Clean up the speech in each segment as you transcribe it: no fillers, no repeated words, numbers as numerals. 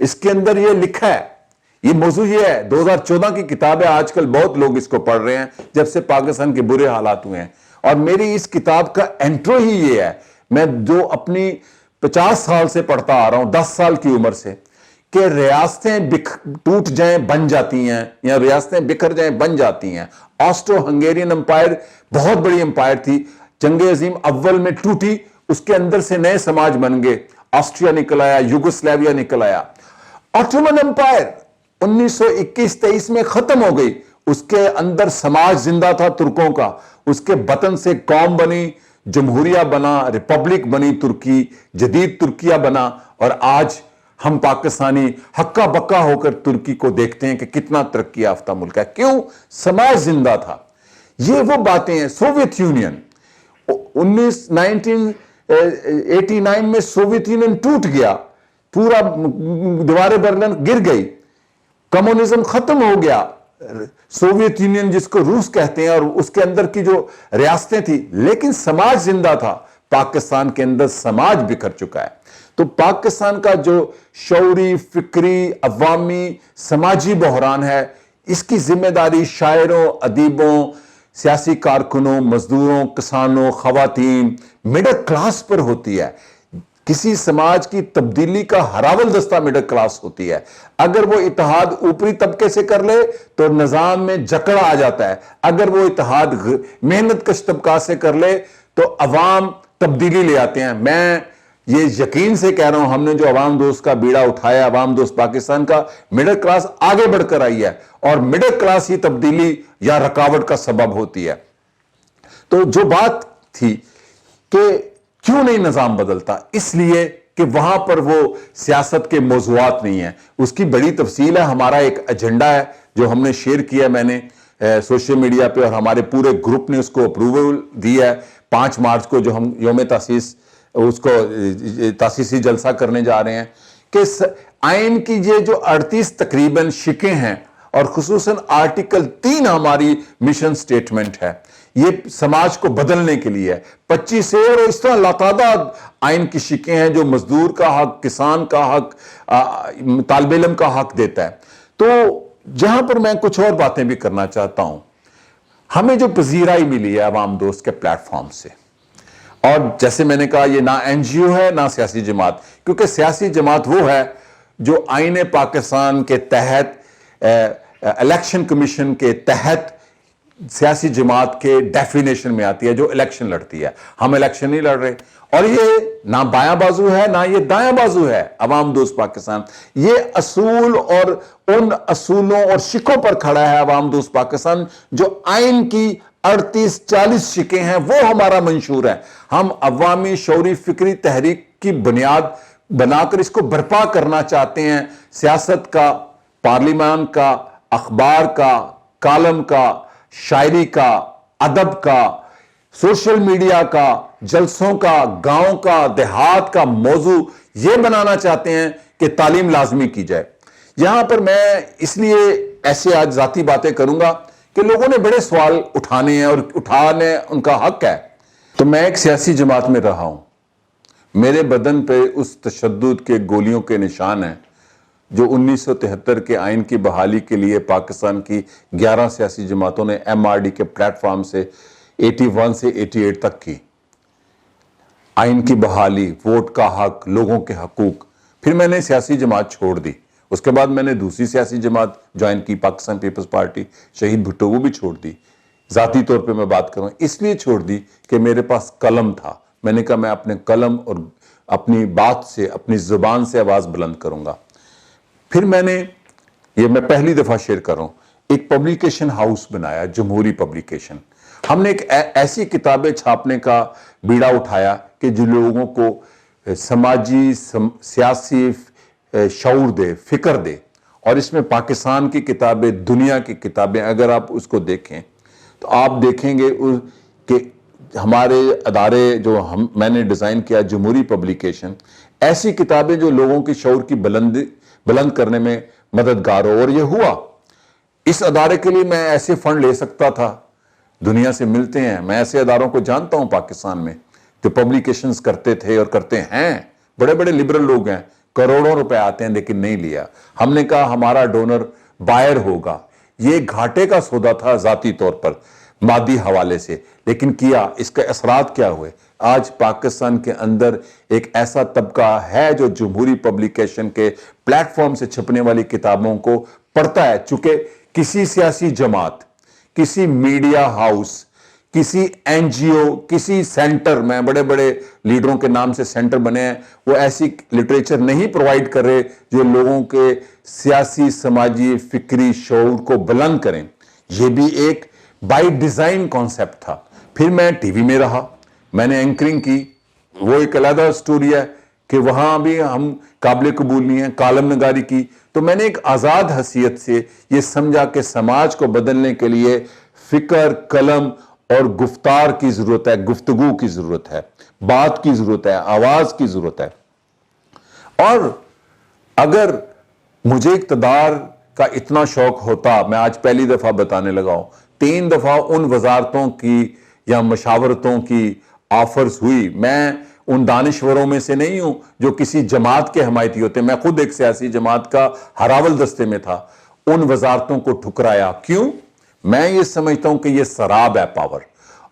اس کے اندر یہ لکھا ہے، یہ موضوع یہ ہے، 2014 کی کتاب ہے، آج کل بہت لوگ اس کو پڑھ رہے ہیں جب سے پاکستان کے برے حالات ہوئے ہیں، اور میری اس کتاب کا انٹرو ہی یہ ہے، میں جو اپنی 50 سال سے پڑھتا آ رہا ہوں، 10 سال کی عمر سے، کہ ریاستیں ٹوٹ جائیں بن جاتی ہیں، یا ریاستیں بکھر جائیں بن جاتی ہیں۔ آسٹرو ہنگیرین امپائر بہت بڑی امپائر تھی، جنگ عظیم اول میں ٹوٹی، اس کے اندر سے نئے سماج بن گئے، آسٹریا نکل آیا، یوگوسلاویا نکل آیا۔ آٹومن امپائر 1921-23 میں ختم ہو گئی، اس کے اندر سماج زندہ تھا ترکوں کا، اس کے بطن سے قوم بنی، جمہوریہ بنا، ریپبلک بنی ترکی، جدید ترکیہ بنا، اور آج ہم پاکستانی ہکا بکا ہو کر ترکی کو دیکھتے ہیں کہ کتنا ترقی یافتہ ملک ہے۔ کیوں؟ سماج زندہ تھا۔ یہ وہ باتیں ہیں۔ سوویت یونین 1989 میں سوویت یونین ٹوٹ گیا، پورا دیوار برلن گر گئی، کمیونزم ختم ہو گیا، سوویت یونین جس کو روس کہتے ہیں، اور اس کے اندر کی جو ریاستیں تھی، لیکن سماج زندہ تھا۔ پاکستان کے اندر سماج بکھر چکا ہے۔ تو پاکستان کا جو شعوری، فکری، عوامی، سماجی بحران ہے، اس کی ذمہ داری شاعروں، ادیبوں، سیاسی کارکنوں، مزدوروں، کسانوں، خواتین، مڈل کلاس پر ہوتی ہے۔ کسی سماج کی تبدیلی کا ہراول دستہ مڈل کلاس ہوتی ہے۔ اگر وہ اتحاد اوپری طبقے سے کر لے تو نظام میں جکڑ آ جاتا ہے، اگر وہ اتحاد محنت کش طبقات سے کر لے تو عوام تبدیلی لے آتے ہیں۔ میں یہ یقین سے کہہ رہا ہوں، ہم نے جو عوام دوست کا بیڑا اٹھایا، عوام دوست پاکستان کا، مڈل کلاس آگے بڑھ کر آئی ہے، اور مڈل کلاس ہی تبدیلی یا رکاوٹ کا سبب ہوتی ہے۔ تو جو بات تھی کہ کیوں نہیں نظام بدلتا، اس لیے کہ وہاں پر وہ سیاست کے موضوعات نہیں ہیں۔ اس کی بڑی تفصیل ہے، ہمارا ایک ایجنڈا ہے جو ہم نے شیئر کیا، میں نے سوشل میڈیا پہ، اور ہمارے پورے گروپ نے اس کو اپروول دی ہے۔ 5 مارچ کو جو ہم یوم تاسیس، اس کو تاسیسی جلسہ کرنے جا رہے ہیں، کہ آئین کی یہ جو 38 تقریباً شکیں ہیں، اور خصوصاً آرٹیکل 3 ہماری مشن سٹیٹمنٹ ہے، یہ سماج کو بدلنے کے لیے ہے۔ 25 اور اس طرح لاتعداد آئین کی شکیں ہیں جو مزدور کا حق، کسان کا حق، طالب علم کا حق دیتا ہے۔ تو جہاں پر میں کچھ اور باتیں بھی کرنا چاہتا ہوں، ہمیں جو پذیرائی ملی ہے عوام دوست کے پلیٹ فارم سے، اور جیسے میں نے کہا، یہ نہ این جی او ہے نہ سیاسی جماعت، کیونکہ سیاسی جماعت وہ ہے جو آئین پاکستان کے تحت، الیکشن کمیشن کے تحت سیاسی جماعت کے ڈیفینیشن میں آتی ہے، جو الیکشن لڑتی ہے۔ ہم الیکشن نہیں لڑ رہے، اور یہ نہ بایاں بازو ہے نہ یہ دایاں بازو ہے عوام دوست پاکستان۔ یہ اصول اور ان اصولوں اور شکوں پر کھڑا ہے عوام دوست پاکستان، جو آئین کی 38-40 شکیں ہیں، وہ ہمارا منشور ہے۔ ہم عوامی شعوری فکری تحریک کی بنیاد بنا کر اس کو برپا کرنا چاہتے ہیں۔ سیاست کا، پارلیمان کا، اخبار کا، کالم کا، شاعری کا، ادب کا، سوشل میڈیا کا، جلسوں کا، گاؤں کا، دیہات کا موضوع یہ بنانا چاہتے ہیں کہ تعلیم لازمی کی جائے۔ یہاں پر میں اس لیے ایسے آج ذاتی باتیں کروں گا کہ لوگوں نے بڑے سوال اٹھانے ہیں، اور اٹھانے ان کا حق ہے۔ تو میں ایک سیاسی جماعت میں رہا ہوں، میرے بدن پہ اس تشدد کے گولیوں کے نشان ہیں جو 1973 کے آئین کی بحالی کے لیے پاکستان کی 11 سیاسی جماعتوں نے ایم آر ڈی کے پلیٹ فارم سے 81 سے 88 تک کی۔ آئین کی بحالی، ووٹ کا حق، لوگوں کے حقوق۔ پھر میں نے سیاسی جماعت چھوڑ دی، اس کے بعد میں نے دوسری سیاسی جماعت جوائن کی، پاکستان پیپلز پارٹی، شہید بھٹو، وہ بھی چھوڑ دی۔ ذاتی طور پہ میں بات کروں، اس لیے چھوڑ دی کہ میرے پاس قلم تھا۔ میں نے کہا میں اپنے قلم اور اپنی بات سے، اپنی زبان سے آواز بلند کروں گا۔ پھر میں نے، یہ میں پہلی دفعہ شیئر کر رہا ہوں، ایک پبلیکیشن ہاؤس بنایا، جمہوری پبلیکیشن۔ ہم نے ایک ایسی کتابیں چھاپنے کا بیڑا اٹھایا کہ جو لوگوں کو سماجی، سیاسی شعور دے، فکر دے، اور اس میں پاکستان کی کتابیں، دنیا کی کتابیں، اگر آپ اس کو دیکھیں تو آپ دیکھیں گے کہ ہمارے ادارے جو میں نے ڈیزائن کیا، جمہوری پبلیکیشن، ایسی کتابیں جو لوگوں کی شعور کی بلند کرنے میں مددگار ہو۔ اور یہ ہوا۔ اس ادارے کے لیے میں ایسے فنڈ لے سکتا تھا، دنیا سے ملتے ہیں، میں ایسے اداروں کو جانتا ہوں پاکستان میں جو پبلیکیشنز کرتے تھے اور کرتے ہیں، بڑے بڑے لبرل لوگ ہیں، کروڑوں روپے آتے ہیں لیکن نہیں لیا. ہم نے کہا ہمارا ڈونر بائر ہوگا. یہ گھاٹے کا سودا تھا ذاتی طور پر مادی حوالے سے, لیکن کیا. اس کے اثرات کیا ہوئے؟ آج پاکستان کے اندر ایک ایسا طبقہ ہے جو جمہوری پبلیکیشن کے پلیٹ فارم سے چھپنے والی کتابوں کو پڑھتا ہے. چونکہ کسی سیاسی جماعت, کسی میڈیا ہاؤس, کسی این جی او, کسی سینٹر, میں بڑے بڑے لیڈروں کے نام سے سینٹر بنے ہیں, وہ ایسی لٹریچر نہیں پرووائڈ کر رہے جو لوگوں کے سیاسی, سماجی, فکری شعور کو بلند کریں. یہ بھی ایک بائی ڈیزائن کانسیپٹ تھا. پھر میں ٹی وی میں رہا, میں نے اینکرنگ کی. وہ ایک علیحدہ سٹوری ہے کہ وہاں بھی ہم قابل قبول نہیں ہیں. کالم نگاری کی تو میں نے ایک آزاد حیثیت سے یہ سمجھا کہ سماج کو بدلنے کے لیے فکر, قلم اور گفتار کی ضرورت ہے, گفتگو کی ضرورت ہے, بات کی ضرورت ہے, آواز کی ضرورت ہے. اور اگر مجھے اقتدار کا اتنا شوق ہوتا, میں آج پہلی دفعہ بتانے لگا ہوں, 3 دفعہ ان وزارتوں کی یا مشاورتوں کی آفرز ہوئی. میں ان دانشوروں میں سے نہیں ہوں جو کسی جماعت کے حمایتی ہوتے. میں خود ایک سیاسی جماعت کا ہراول دستے میں تھا. ان وزارتوں کو ٹھکرایا. کیوں؟ میں یہ سمجھتا ہوں کہ یہ سراب ہے پاور,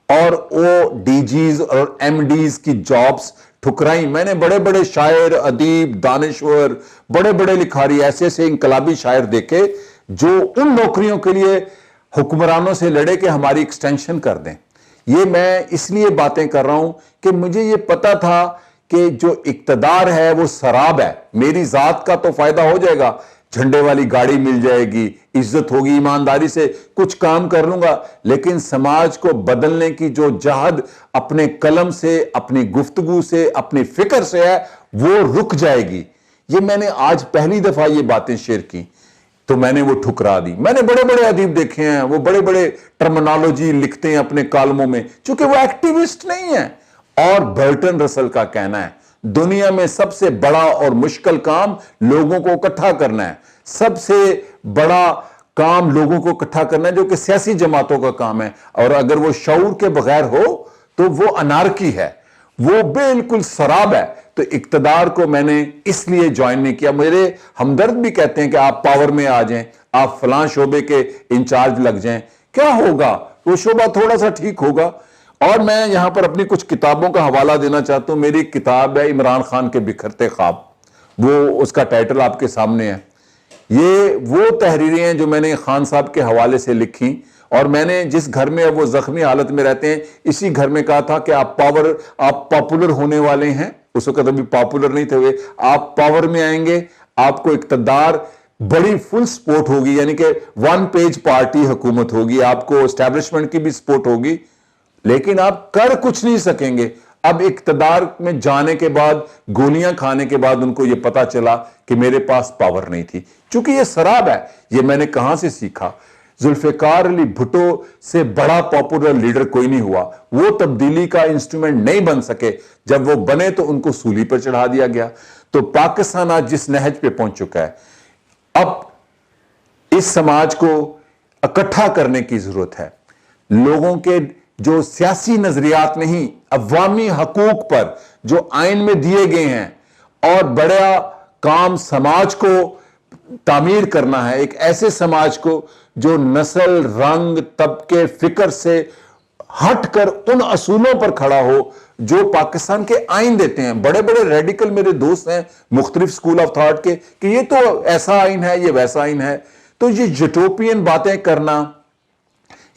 اور وہ ڈی جیز اور ایم ڈیز کی جابز ٹھکرائی. میں نے بڑے بڑے شاعر, ادیب, دانشور, بڑے بڑے لکھاری, ایسے ایسے انقلابی شاعر دیکھے جو ان نوکریوں کے لیے حکمرانوں سے لڑے کہ ہماری ایکسٹینشن کر دیں. یہ میں اس لیے باتیں کر رہا ہوں کہ مجھے یہ پتا تھا کہ جو اقتدار ہے وہ سراب ہے. میری ذات کا تو فائدہ ہو جائے گا, جھنڈے والی گاڑی مل جائے گی, عزت ہوگی, ایمانداری سے کچھ کام کر لوں گا, لیکن سماج کو بدلنے کی جو جہد اپنے قلم سے, اپنی گفتگو سے, اپنی فکر سے ہے, وہ رک جائے گی. یہ میں نے آج پہلی دفعہ یہ باتیں شیئر کی تو میں نے وہ ٹھکرا دی. میں نے بڑے بڑے ادیب دیکھے ہیں, وہ بڑے بڑے ٹرمنالوجی لکھتے ہیں اپنے کالموں میں, چونکہ وہ ایکٹیوسٹ نہیں ہیں. اور برٹن رسل کا کہنا ہے دنیا میں سب سے بڑا اور مشکل کام لوگوں کو اکٹھا کرنا ہے. سب سے بڑا کام لوگوں کو اکٹھا کرنا ہے, جو کہ سیاسی جماعتوں کا کام ہے. اور اگر وہ شعور کے بغیر ہو تو وہ انارکی ہے, وہ بالکل سراب ہے. تو اقتدار کو میں نے اس لیے جوائن نہیں کیا. میرے ہمدرد بھی کہتے ہیں کہ آپ پاور میں آ جائیں, آپ فلاں شعبے کے انچارج لگ جائیں. کیا ہوگا؟ وہ شعبہ تھوڑا سا ٹھیک ہوگا. اور میں یہاں پر اپنی کچھ کتابوں کا حوالہ دینا چاہتا ہوں. میری کتاب ہے عمران خان کے بکھرتے خواب, وہ اس کا ٹائٹل آپ کے سامنے ہے. یہ وہ تحریریں ہیں جو میں نے خان صاحب کے حوالے سے لکھی, اور میں نے جس گھر میں وہ زخمی حالت میں رہتے ہیں اسی گھر میں کہا تھا کہ آپ پاپولر ہونے والے ہیں. اس وقت ابھی پاپولر نہیں تھے ہوئے. آپ پاور میں آئیں گے, آپ کو اقتدار بڑی فل سپورٹ ہوگی, یعنی کہ 1 پیج پارٹی حکومت ہوگی, آپ کو اسٹیبلشمنٹ کی بھی سپورٹ ہوگی, لیکن آپ کر کچھ نہیں سکیں گے. اب اقتدار میں جانے کے بعد, گولیاں کھانے کے بعد ان کو یہ پتا چلا کہ میرے پاس پاور نہیں تھی. چونکہ یہ سراب ہے. یہ میں نے کہاں سے سیکھا؟ ذوالفقار علی بھٹو سے بڑا پاپولر لیڈر کوئی نہیں ہوا. وہ تبدیلی کا انسٹرومنٹ نہیں بن سکے. جب وہ بنے تو ان کو سولی پر چڑھا دیا گیا. تو پاکستان آج جس نہج پہ پہنچ چکا ہے, اب اس سماج کو اکٹھا کرنے کی ضرورت ہے. لوگوں کے جو سیاسی نظریات نہیں, عوامی حقوق پر جو آئین میں دیے گئے ہیں, اور بڑا کام سماج کو تعمیر کرنا ہے, ایک ایسے سماج کو جو نسل, رنگ, طبقے, فکر سے ہٹ کر ان اصولوں پر کھڑا ہو جو پاکستان کے آئین دیتے ہیں. بڑے بڑے ریڈیکل میرے دوست ہیں مختلف سکول آف تھاٹ کے کہ یہ تو ایسا آئین ہے, یہ ویسا آئین ہے. تو یہ یوٹوپین باتیں کرنا,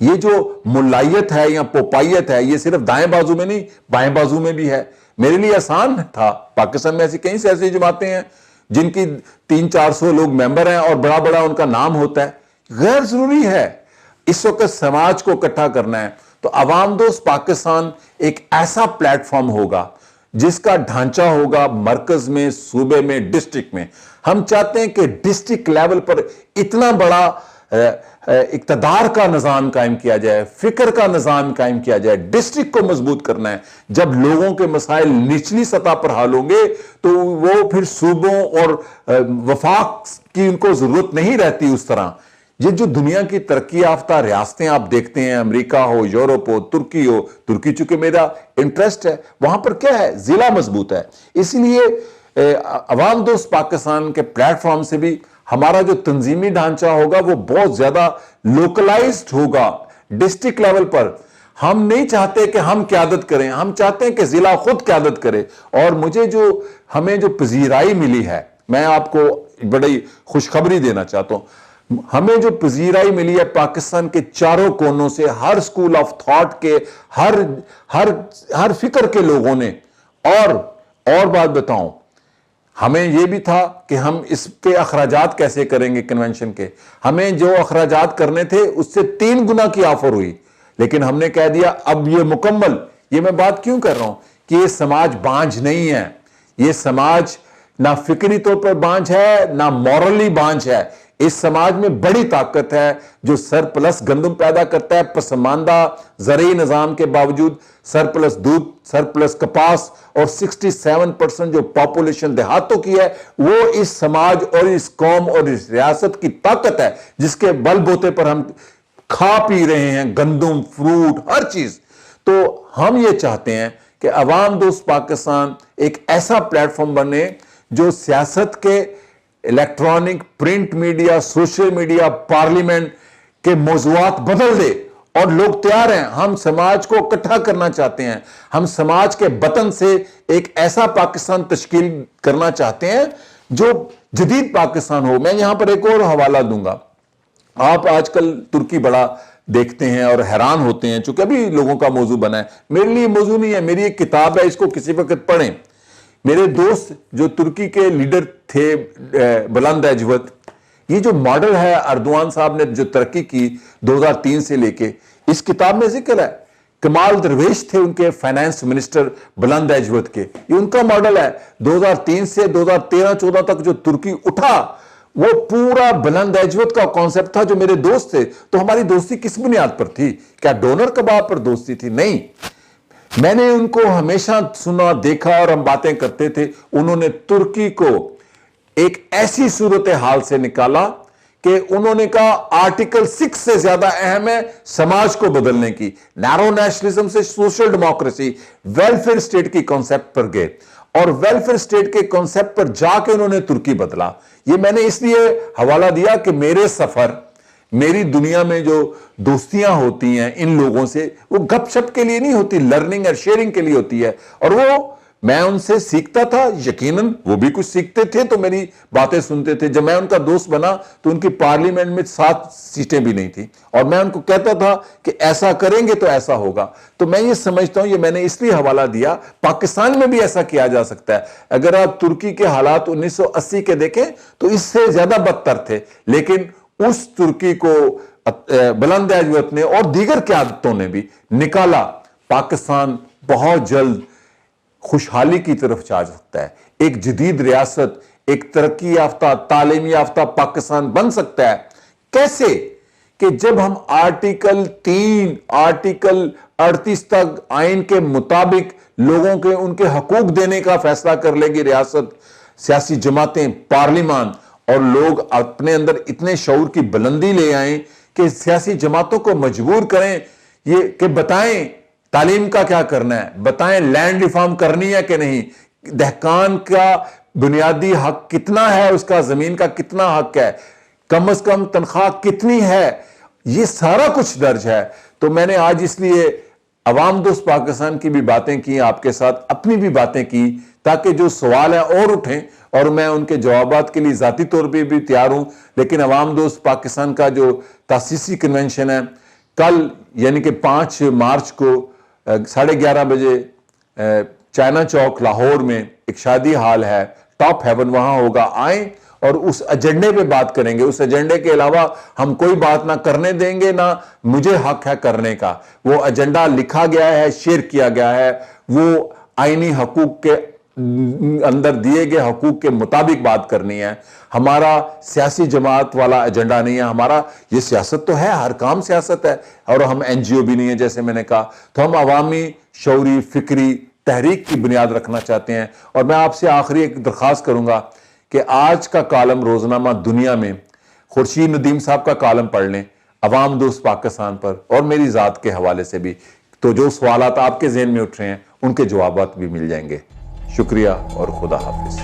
یہ جو ملائیت ہے یا پوپائیت ہے, یہ صرف دائیں بازو میں نہیں بائیں بازو میں بھی ہے. میرے لیے آسان تھا. پاکستان میں ایسی کئی سیاسی جماعتیں ہیں جن کی 300-400 لوگ ممبر ہیں اور بڑا بڑا ان کا نام ہوتا ہے. غیر ضروری ہے. اس وقت سماج کو اکٹھا کرنا ہے تو عوام دوست پاکستان ایک ایسا پلیٹ فارم ہوگا جس کا ڈھانچہ ہوگا مرکز میں, صوبے میں, ڈسٹرکٹ میں. ہم چاہتے ہیں کہ ڈسٹرکٹ لیول پر اتنا بڑا اقتدار کا نظام قائم کیا جائے, فکر کا نظام قائم کیا جائے. ڈسٹرکٹ کو مضبوط کرنا ہے. جب لوگوں کے مسائل نچلی سطح پر حل ہوں گے تو وہ پھر صوبوں اور وفاق کی ان کو ضرورت نہیں رہتی اس طرح. یہ جو دنیا کی ترقی یافتہ ریاستیں آپ دیکھتے ہیں, امریکہ ہو, یورپ ہو, ترکی ہو, ترکی چونکہ میرا انٹرسٹ ہے, وہاں پر کیا ہے, ضلع مضبوط ہے. اس لیے عوام دوست پاکستان کے پلیٹ فارم سے بھی ہمارا جو تنظیمی ڈھانچہ ہوگا وہ بہت زیادہ لوکلائزڈ ہوگا ڈسٹرکٹ لیول پر. ہم نہیں چاہتے کہ ہم قیادت کریں, ہم چاہتے ہیں کہ ضلع خود قیادت کرے. اور ہمیں جو پذیرائی ملی ہے, میں آپ کو بڑی خوشخبری دینا چاہتا ہوں, ہمیں جو پذیرائی ملی ہے پاکستان کے چاروں کونوں سے, ہر سکول آف تھاٹ کے, ہر فکر کے لوگوں نے. اور بات بتاؤں, ہمیں یہ بھی تھا کہ ہم اس کے اخراجات کیسے کریں گے کنونشن کے. ہمیں جو اخراجات کرنے تھے اس سے 3 گنا کی آفر ہوئی, لیکن ہم نے کہہ دیا اب یہ مکمل. یہ میں بات کیوں کر رہا ہوں کہ یہ سماج بانجھ نہیں ہے, یہ سماج نہ فکری طور پر بانجھ ہے نہ مورلی بانجھ ہے. اس سماج میں بڑی طاقت ہے جو سرپلس گندم پیدا کرتا ہے, پسماندہ زرعی نظام کے باوجود سرپلس دودھ, سرپلس کپاس, اور 67% جو پاپولیشن دیہاتوں کی ہے وہ اس سماج اور اس قوم اور اس ریاست کی طاقت ہے جس کے بل بوتے پر ہم کھا پی رہے ہیں گندم, فروٹ, ہر چیز. تو ہم یہ چاہتے ہیں کہ عوام دوست پاکستان ایک ایسا پلیٹ فارم بنے جو سیاست کے electronic, print media, social media, parliament کے موضوعات بدل دے. اور لوگ تیار ہیں, ہم سماج کو اکٹھا کرنا چاہتے ہیں, ہم سماج کے بطن سے ایک ایسا پاکستان تشکیل کرنا چاہتے ہیں جو جدید پاکستان ہو. میں یہاں پر ایک اور حوالہ دوں گا. آپ آج کل ترکی بڑا دیکھتے ہیں اور حیران ہوتے ہیں, چونکہ ابھی لوگوں کا موضوع بنا ہے. میرے لیے موضوع نہیں ہے, میری ایک کتاب ہے, اس کو کسی وقت پڑھیں. میرے دوست جو ترکی کے لیڈر تھے بلند ایجوت, یہ جو ماڈل ہے اردوان صاحب نے جو ترقی کی 2003 سے لے کے, اس کتاب میں ذکر ہے. کمال درویش تھے ان کے فائنانس منسٹر بلند ایجوت کے, یہ ان کا ماڈل ہے. 2003 سے 2013-14 تک جو ترکی اٹھا وہ پورا بلند ایجوت کا کانسیپٹ تھا جو میرے دوست تھے. تو ہماری دوستی کس بنیاد پر تھی؟ کیا ڈونر کباب پر دوستی تھی؟ نہیں. میں نے ان کو ہمیشہ سنا, دیکھا, اور ہم باتیں کرتے تھے. انہوں نے ترکی کو ایک ایسی صورتحال سے نکالا کہ انہوں نے کہا آرٹیکل 6 سے زیادہ اہم ہے سماج کو بدلنے کی. نیرو نیشنلزم سے سوشل ڈیموکریسی, ویلفیئر اسٹیٹ کی کانسیپٹ پر گئے, اور ویلفیئر اسٹیٹ کے کانسیپٹ پر جا کے انہوں نے ترکی بدلا. یہ میں نے اس لیے حوالہ دیا کہ میرے سفر, میری دنیا میں جو دوستیاں ہوتی ہیں ان لوگوں سے, وہ گپ شپ کے لیے نہیں ہوتی, لرننگ اور شیئرنگ کے لیے ہوتی ہے. اور وہ میں ان سے سیکھتا تھا, یقیناً وہ بھی کچھ سیکھتے تھے تو میری باتیں سنتے تھے. جب میں ان کا دوست بنا تو ان کی پارلیمنٹ میں 7 سیٹیں بھی نہیں تھی, اور میں ان کو کہتا تھا کہ ایسا کریں گے تو ایسا ہوگا. تو میں یہ سمجھتا ہوں, یہ میں نے اس لیے حوالہ دیا, پاکستان میں بھی ایسا کیا جا سکتا ہے. اگر آپ ترکی کے حالات 1980 کے دیکھیں تو اس سے زیادہ بدتر تھے, لیکن اس ترکی کو بلند ایجوت نے اور دیگر قیادتوں نے بھی نکالا. پاکستان بہت جلد خوشحالی کی طرف جا سکتا ہے. ایک جدید ریاست, ایک ترقی یافتہ, تعلیم یافتہ پاکستان بن سکتا ہے. کیسے؟ کہ جب ہم آرٹیکل 3, آرٹیکل 38 تک آئین کے مطابق لوگوں کے ان کے حقوق دینے کا فیصلہ کر لے گی ریاست, سیاسی جماعتیں, پارلیمان, اور لوگ اپنے اندر اتنے شعور کی بلندی لے آئیں کہ سیاسی جماعتوں کو مجبور کریں یہ کہ بتائیں تعلیم کا کیا کرنا ہے, بتائیں لینڈ ریفارم کرنی ہے کہ نہیں, دہقان کا بنیادی حق کتنا ہے, اس کا زمین کا کتنا حق ہے, کم از کم تنخواہ کتنی ہے, یہ سارا کچھ درج ہے. تو میں نے آج اس لیے عوام دوست پاکستان کی بھی باتیں کی, آپ کے ساتھ اپنی بھی باتیں کی, تاکہ جو سوال ہیں اور اٹھیں, اور میں ان کے جوابات کے لیے ذاتی طور پہ بھی تیار ہوں. لیکن عوام دوست پاکستان کا جو تاسیسی کنونشن ہے کل یعنی کہ 5 مارچ کو 11:30 بجے چائنا چوک لاہور میں ایک شادی ہال ہے, ٹاپ ہیون, وہاں ہوگا. آئیں اور اس ایجنڈے پہ بات کریں گے. اس ایجنڈے کے علاوہ ہم کوئی بات نہ کرنے دیں گے, نہ مجھے حق ہے کرنے کا. وہ ایجنڈا لکھا گیا ہے, شیئر کیا گیا ہے, وہ آئینی حقوق کے اندر دیے گئے حقوق کے مطابق بات کرنی ہے. ہمارا سیاسی جماعت والا ایجنڈا نہیں ہے. ہمارا یہ سیاست تو ہے, ہر کام سیاست ہے, اور ہم این جی او بھی نہیں ہے جیسے میں نے کہا. تو ہم عوامی شعوری فکری تحریک کی بنیاد رکھنا چاہتے ہیں. اور میں آپ سے آخری ایک درخواست کروں گا کہ آج کا کالم روزنامہ دنیا میں خورشید ندیم صاحب کا کالم پڑھ لیں عوام دوست پاکستان پر, اور میری ذات کے حوالے سے بھی. تو جو سوالات آپ کے ذہن میں اٹھ رہے ہیں ان کے جوابات بھی مل جائیں گے. شکریہ اور خدا حافظ.